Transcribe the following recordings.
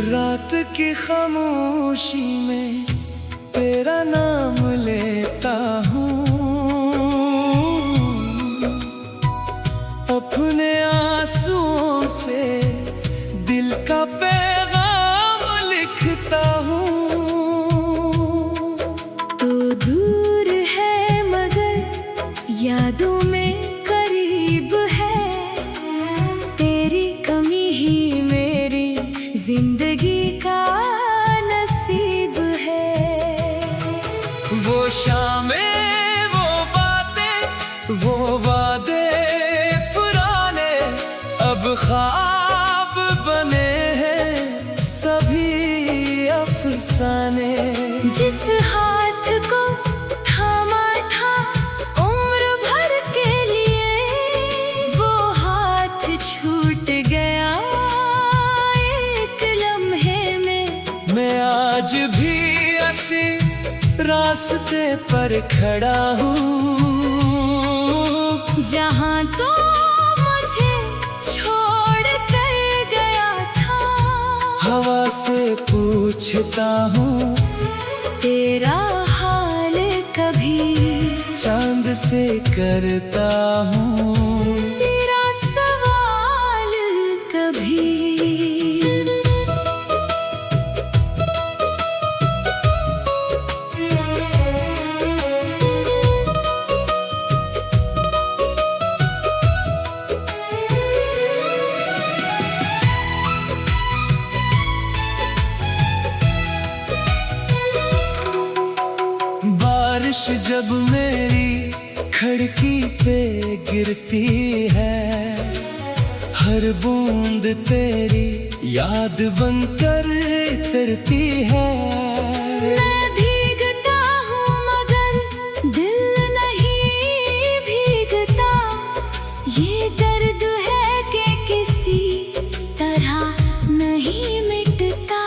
रात की खामोशी में तेरा नाम लेता हूँ, अपने आंसुओं से दिल का पैगाम लिखता हूँ। तो दूर है मगर यादों में करीब है, तेरी कमी ही मेरी जिंदगी का नसीब है। वो शामें, वो बातें, वो वादे पुराने अब ख्वाब बने हैं सभी अफसाने। जिस हाथ को थामा था उम्र भर के लिए, वो हाथ छूट गया एक लम्हे में। मैं आज भी ऐसे रास्ते पर खड़ा हूँ, जहाँ तो मुझे छोड़ कर गया था। हवा से पूछता हूँ तेरा हाल कभी, चांद से करता हूँ तेरा सवाल कभी। बारिश जब मेरी खिड़की पे गिरती है, हर बूंद तेरी याद बनकर उतरती है। मैं भीगता हूँ मगर दिल नहीं भीगता, ये दर्द है कि किसी तरह नहीं मिटता।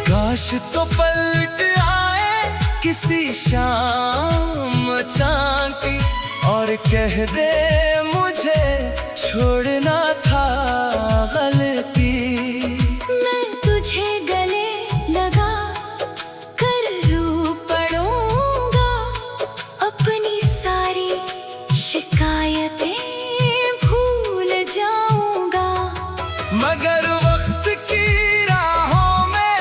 काश तो पलट आए किसी शाम चाँद की और कह दे मुझे छोड़ना था गलती। मैं तुझे गले लगा कर रो पड़ूंगा, अपनी सारी शिकायतें भूल जाऊंगा। मगर वक्त की राहों में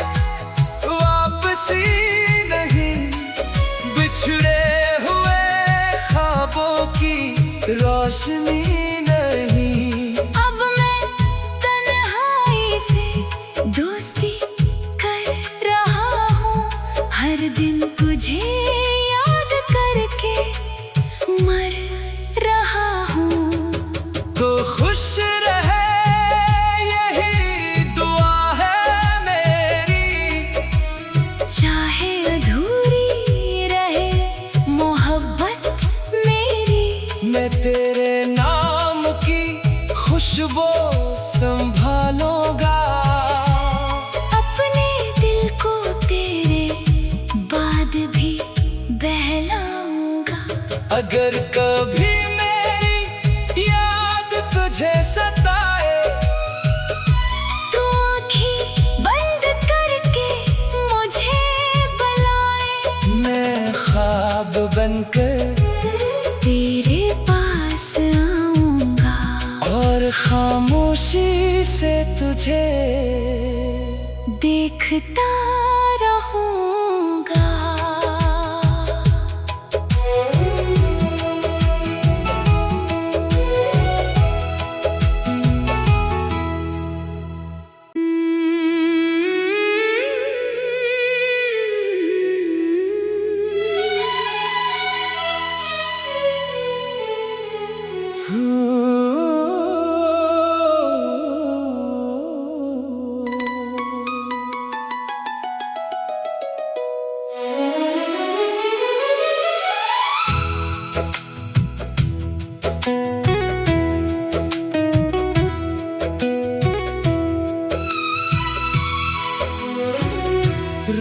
वापसी नहीं, बिछड़े हुए ख्वाबों की रोशनी नहीं। अब मैं तन्हाई से दोस्ती कर रहा हूँ, हर दिन तुझे याद करके मर रहा हूँ। तो खुश रहे यही दुआ है मेरी, चाहे अधूरी रहे मोहब्बत मेरी। मैं तेरे नाम की खुशबू संभालूंगा, अपने दिल को तेरे बाद भी बहलाऊंगा। अगर कभी मेरी याद तुझे सताए, तू आँखें बंद करके मुझे बुलाए। मैं ख्वाब बनकर तेरे पास आऊंगा और खामोशी से तुझे देखता रहूंगा।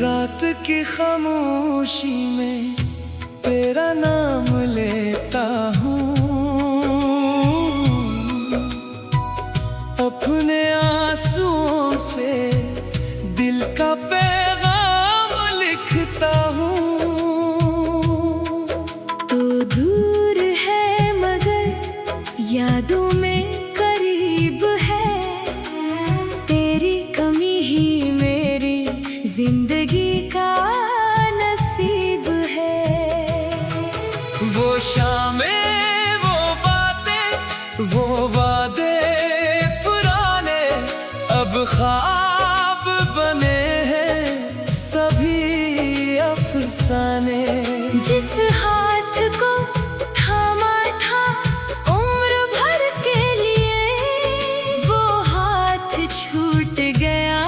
रात की खामोशी में तेरा नाम लेता हूँ, अपने आंसुओं से ख्वाब बने हैं सभी अफसाने। जिस हाथ को थामा था उम्र भर के लिए, वो हाथ छूट गया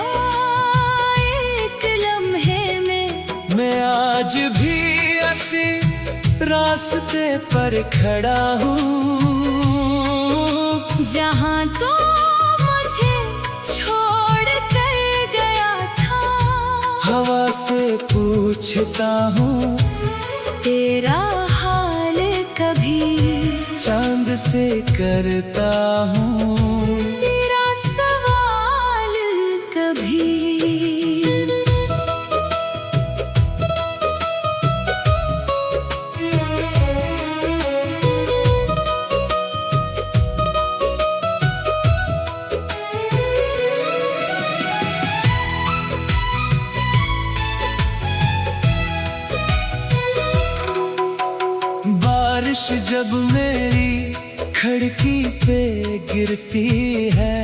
एक लम्हे में। मैं आज भी ऐसी रास्ते पर खड़ा हूँ जहाँ तो मुझे छोड़ कर गया था। हवा से पूछता हूँ तेरा हाल कभी, चांद से करता हूँ तेरा सवाल कभी। बारिश जब मेरी खिड़की पे गिरती है,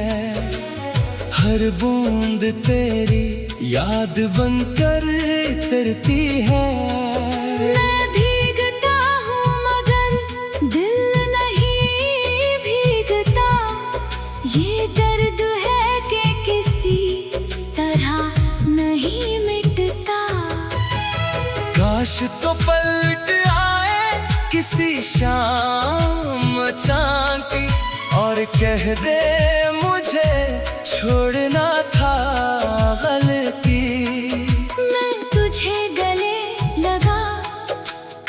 हर बूंद तेरी याद बनकर उतरती है। मैं भीगता हूँ मगर दिल नहीं भीगता, ये दर्द है कि किसी तरह नहीं मिटता। काश तो पलट आए किसी शाम चाँद की और कह दे मुझे छोड़ना था गलती। मैं तुझे गले लगा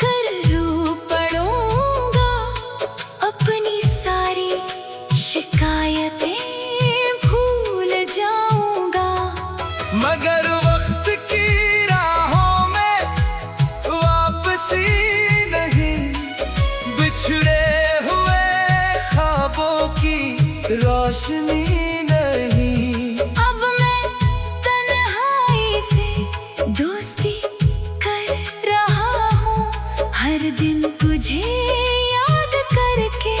कर रो पड़ूंगा, अपनी सारी शिकायतें भूल जाऊंगा। मगर वक्त की राहों में वापसी नहीं, बिछड़े हुए ख्वाबों की रोशनी नहीं। अब मैं तन्हाई से दोस्ती कर रहा हूँ, हर दिन तुझे याद करके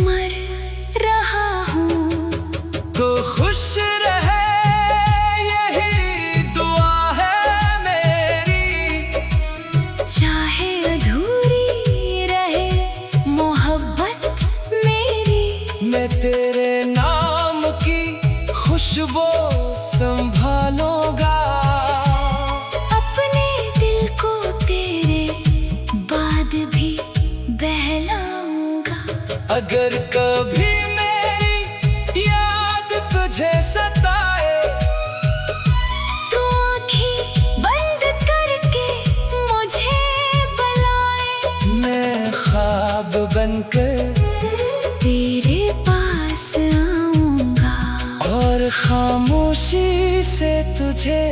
मर रहा हूँ। तो खुश रहे यही दुआ है मेरी, चाहे अधूरी रहे मोहब्बत मेरी। मैं तेरे नाम की खुशबू संभालूंगा, अपने दिल को तेरे बाद भी बहलाऊंगा। अगर कभी मेरी याद तुझे सताए, तू आँखें बंद करके मुझे बुलाए। मैं ख्वाब बनकर तेरे पास आऊंगा और खामोशी से तुझे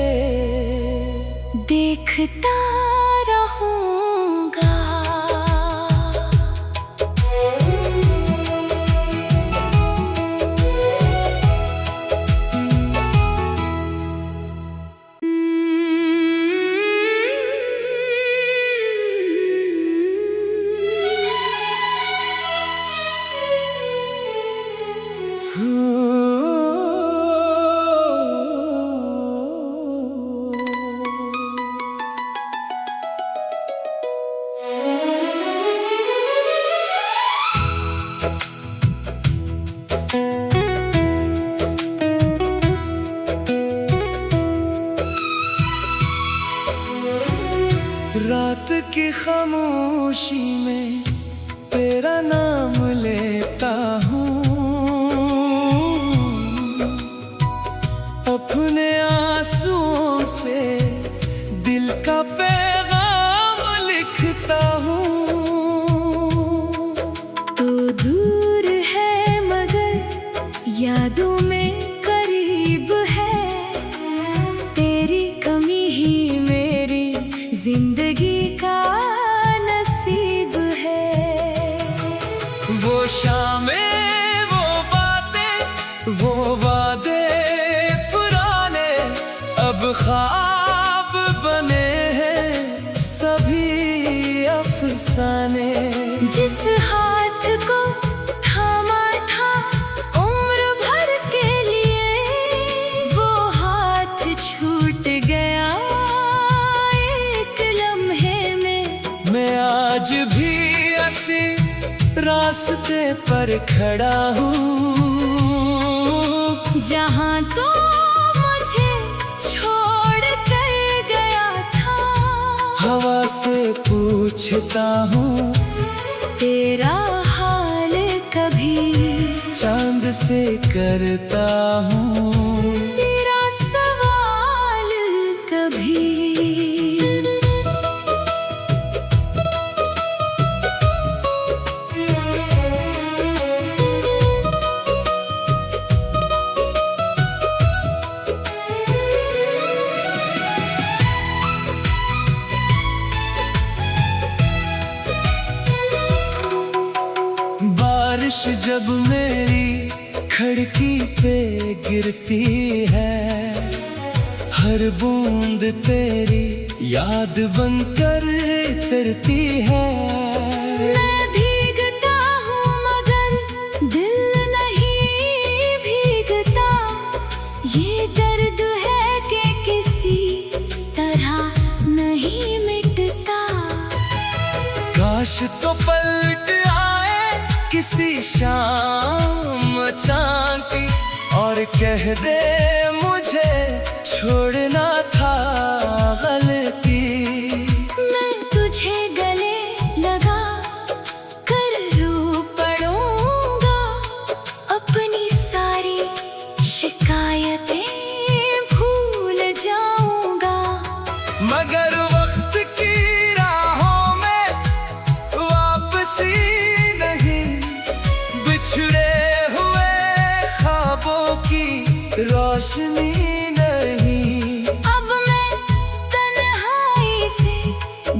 देखता रहूंगा। रात की खामोशी में तेरा नाम लेता हूँ, अपने आंसुओं से दिल का पैगाम लिखता हूँ। तो दूर है मगर यादों में करीब है, तेरी कमी ही मेरी जिंदगी का नसीब है। वो शामें, वो बातें, वो वादे पुराने अब ख्वाब बने हैं सभी अफसाने। जिस हाथ को थामा था उम्र भर के लिए, रास्ते पर खड़ा हूँ, जहाँ तो मुझे छोड़ कर गया था। हवा से पूछता हूँ तेरा हाल कभी, चांद से करता हूँ तेरा सवाल कभी। बारिश जब मेरी खिड़की पे गिरती है, हर बूंद तेरी याद बनकर उतरती है। मैं भीगता हूँ मगर दिल नहीं भीगता, ये दर्द है कि किसी तरह नहीं मिटता। काश तो पलट आए किसी शाम चाँद की और कह दे मुझे छोड़ना था गलती। मैं तुझे गले लगा कर रो पड़ूंगा, अपनी सारी शिकायतें भूल जाऊंगा। मगर वक्त की राहों में वापसी नहीं, बिछड़े हुए ख्वाबों की रोशनी नहीं। अब मैं तन्हाई से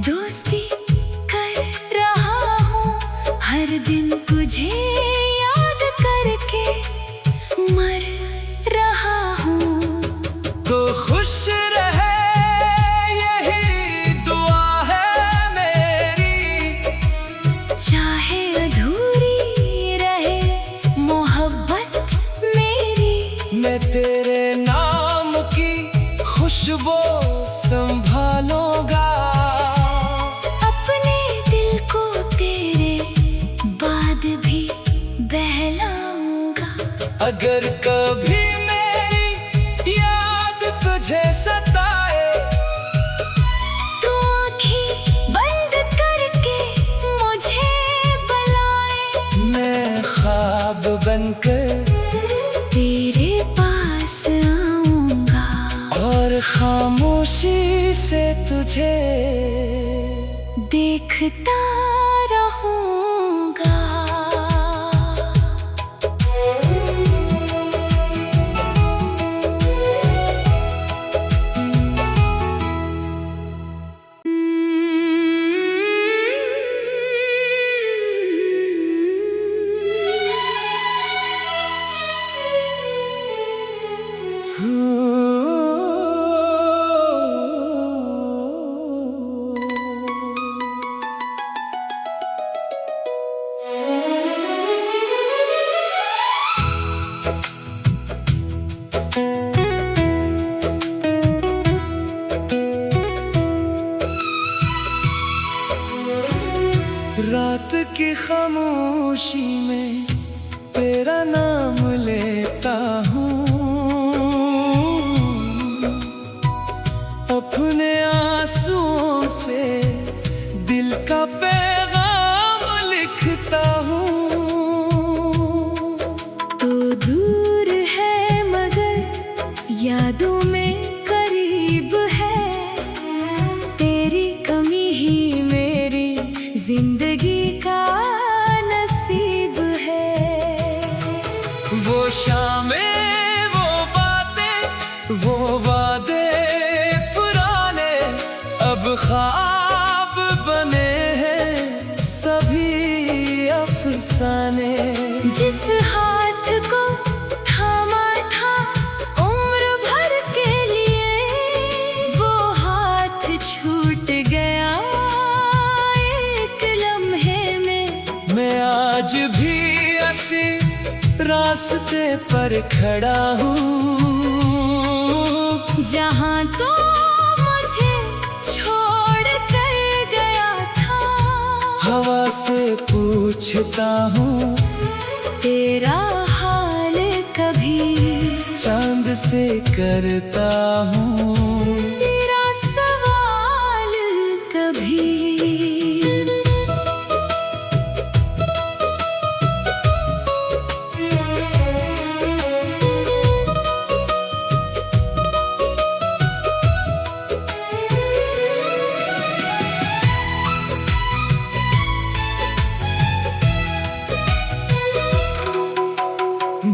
दोस्ती कर रहा हूँ, हर दिन तुझे याद करके मर रहा हूँ। तो खुश रहे यही दुआ है मेरी, चाहे अधूरी रहे मोहब्बत मेरी। मैं तेरे नाम की खुशबू संभालूंगा, अपने दिल को तेरे बाद भी बहलाऊंगा। अगर कभी मेरी याद तुझे सताए, तू आँखें बंद करके मुझे बुलाए। मैं ख्वाब बनकर तेरे पास आऊंगा और खामोशी से तुझे देखता रहूंगा। रात की खामोशी में तेरा नाम लेता हूँ, अपने आंसुओं से दिल का पैगाम लिखता हूँ। तो दूर है मगर यादों में करीब है, तेरी कमी ही मेरी जिंदगी का नसीब है। वो शामें, वो बातें, वो वादे पुराने अब ख्वाब बने हैं सभी अफसाने। जिस हाथ को थामा था उम्र भर के लिए, वो हाथ छूट गया एक लम्हे में। मैं आज भी ऐसी रास्ते पर खड़ा हूँ, जहाँ तो मुझे छोड़ कर गया था। हवा से पूछता हूँ तेरा हाल कभी, चांद से करता हूँ तेरा सवाल कभी।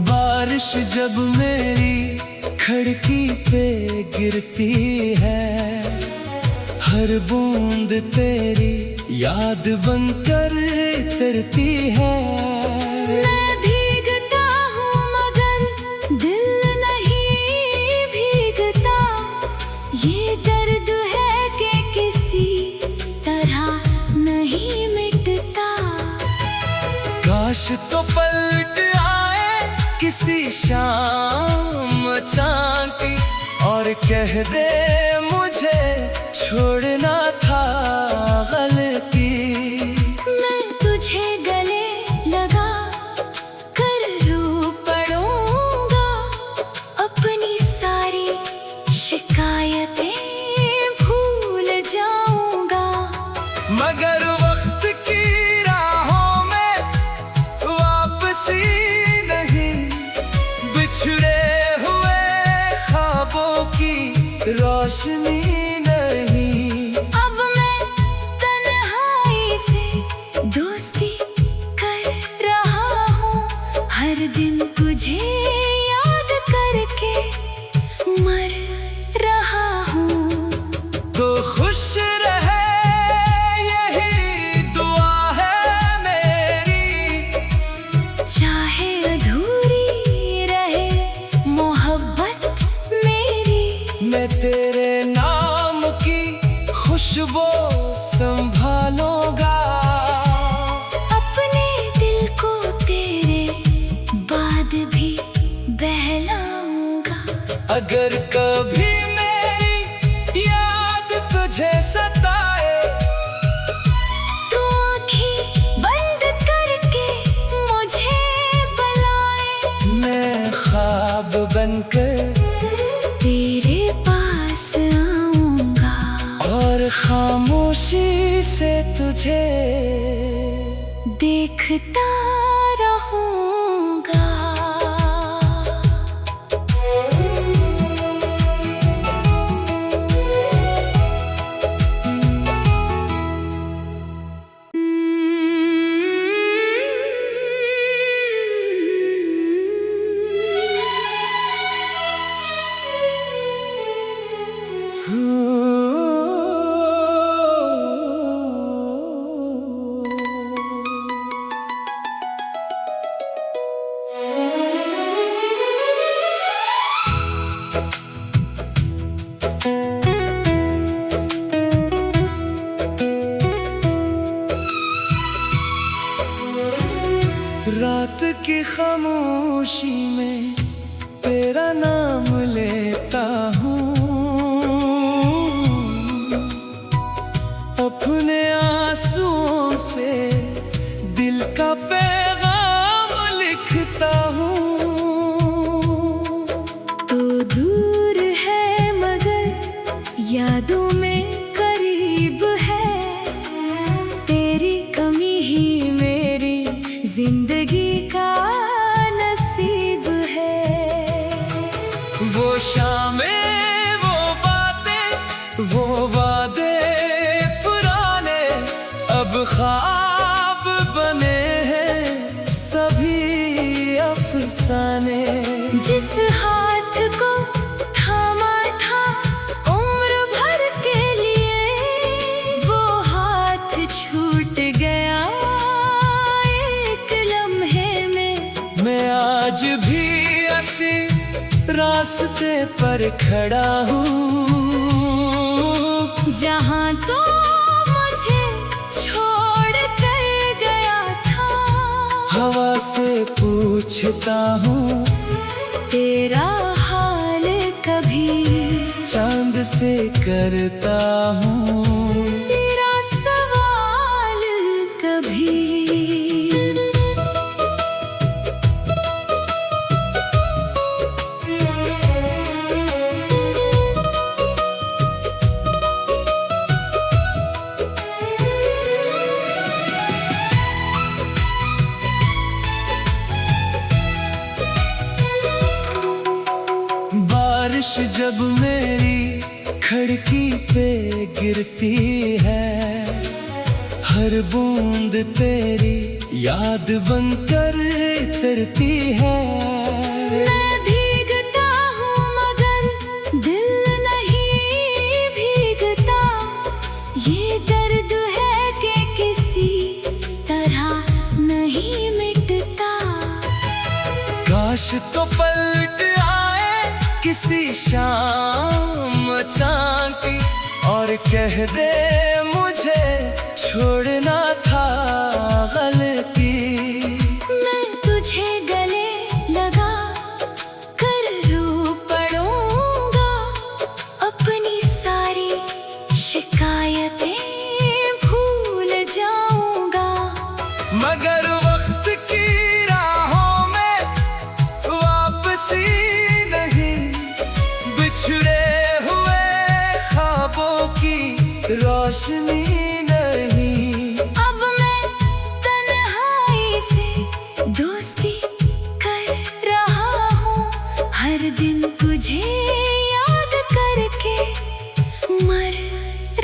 बारिश जब मेरी खिड़की पे गिरती है, हर बूंद तेरी याद बनकर उतरती है। मैं भीगता हूँ मगर दिल नहीं भीगता, ये दर्द है कि किसी तरह नहीं मिटता। काश तो पलट आए किसी शाम चांद की और कह दे मुझे छोड़ना था गलती। मैं तुझे गले लगा कर रो पड़ूंगा, अपनी सारी शिकायतें भूल जाऊंगा। मगर वक्त की राहों में वापसी नहीं, बिछड़े हुए ख्वाबों की रोशनी नहीं। अब मैं तन्हाई से दोस्ती कर रहा हूँ, हर दिन तुझे याद करके मर रहा हूँ। तो खुश रहे यही दुआ है मेरी, चाहे अधूरी रहे मोहब्बत मेरी। मैं तेरे नाम की खुशबू संभालूंगा, अपने दिल को तेरे बाद भी बहलाऊंगा। अगर कभी मेरी याद तुझे सताए, तू आँखें बंद करके मुझे बुलाए। मैं ख्वाब बनकर तेरे पास आऊंगा और खामोशी से तुझे देखता रहूंगा। रात की खामोशी में तेरा नाम लेता हूँ, अपने आंसुओं से दिल का पैगाम लिखता हूँ। तो दूर है मगर यादों में करीब है, तेरी कमी ही मेरी जिंदगी का नसीब है। वो शामें, वो बातें, वो वादे पुराने अब ख्वाब बने हैं सभी अफसाने। जिस हाथ को थामा था उम्र भर के लिए, वो हाथ छूट गया एक लम्हे में। मैं आज भी ऐसी रास्ते पर खड़ा हूँ, जहाँ तो मुझे छोड़ कर गया था। हवा से पूछता हूँ तेरा हाल कभी, चांद से करता हूँ तेरा सवाल कभी। बारिश जब मेरी खिड़की पे गिरती है, हर बूंद तेरी याद बनकर तरती है। मैं भीगता हूँ मगर दिल नहीं भीगता, ये दर्द है कि किसी तरह नहीं मिटता। काश तो पलट आए किसी शाम चाँद की और कह दे मुझे छोड़ना था गलती। मैं तुझे गले लगा कर रो पड़ूंगा, अपनी सारी शिकायतें भूल जाऊंगा। मगर वक्त की राहों में वापसी नहीं, बिछड़े हुए ख्वाबों की रोशनी नहीं। अब मैं तन्हाई से दोस्ती कर रहा हूँ, हर दिन तुझे याद करके मर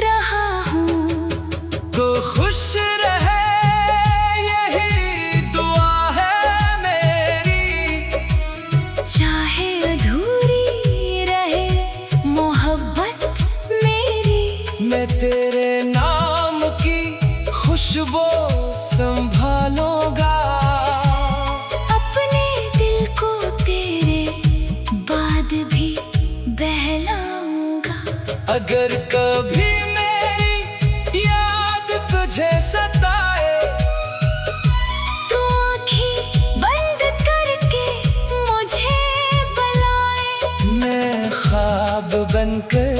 रहा हूँ। तो खुश रहे यही दुआ है मेरी, चाहे अधूरी रहे मोहब्बत मेरी। मैं तेरे नाम की खुशबू संभालूंगा, अपने दिल को तेरे बाद भी बहलाऊंगा। अगर कभी मेरी याद तुझे सताए, तू आँखें बंद करके मुझे बुलाए। मैं ख्वाब बनकर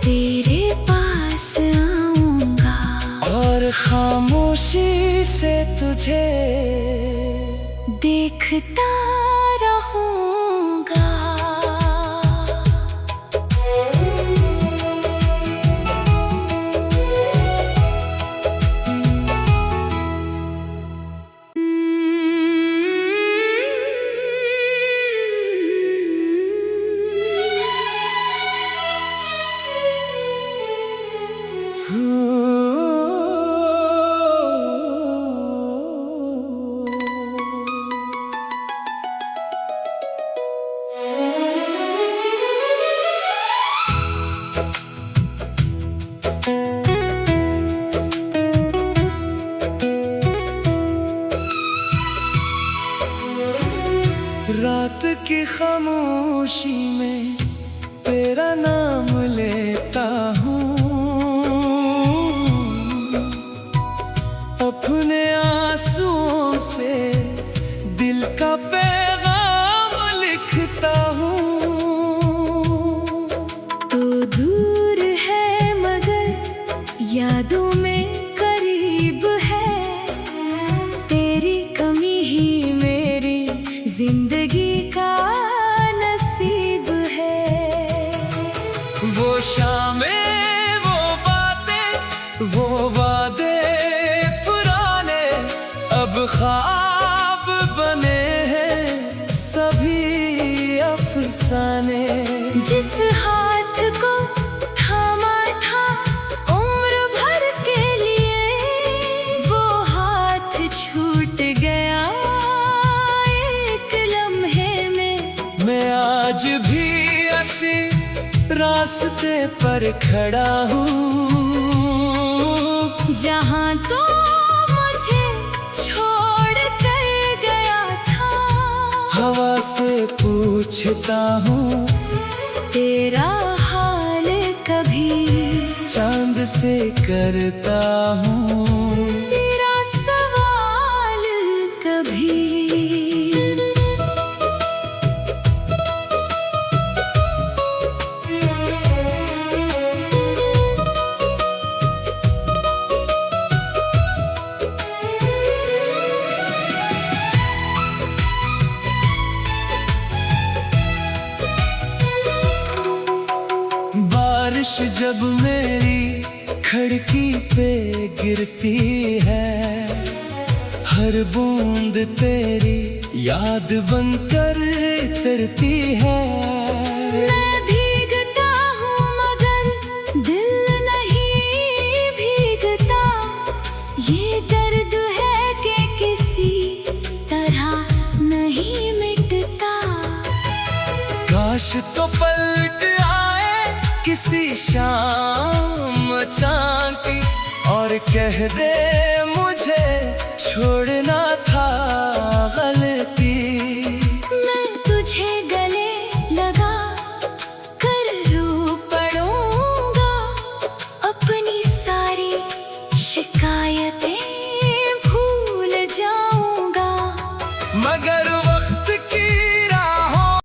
तेरे पास आऊंगा और खामोशी से तुझे देखता रहूंगा। रात की खामोशी में तेरा नाम लेता हूँ, अपने आंसुओं से दिल का पैगाम लिखता हूँ। तो दूर है मगर यादों में करीब है, तेरी कमी ही मेरी जिंदगी का नसीब है। वो शामें, वो बातें, वो वादे पुराने अब ख्वाब बने हैं सभी अफसाने। जिस हाथ को थामा था उम्र भर के लिए, वो हाथ छूट गया एक लम्हे में। मैं आज भी ऐसे रास्ते पर खड़ा हूँ, जहाँ तो मुझे छोड़ कर गया था। हवा से पूछता हूँ तेरा हाल कभी, चांद से करता हूँ तेरा सवाल कभी। बारिश जब मेरी खिड़की पे गिरती है, हर बूंद तेरी याद बनकर तरती है। काश तो पलट आए किसी शाम चांद की और कह दे मुझे छोड़ना था गलती। मैं तुझे गले लगा कर रो पड़ूंगा, अपनी सारी शिकायतें भूल जाऊंगा। मगर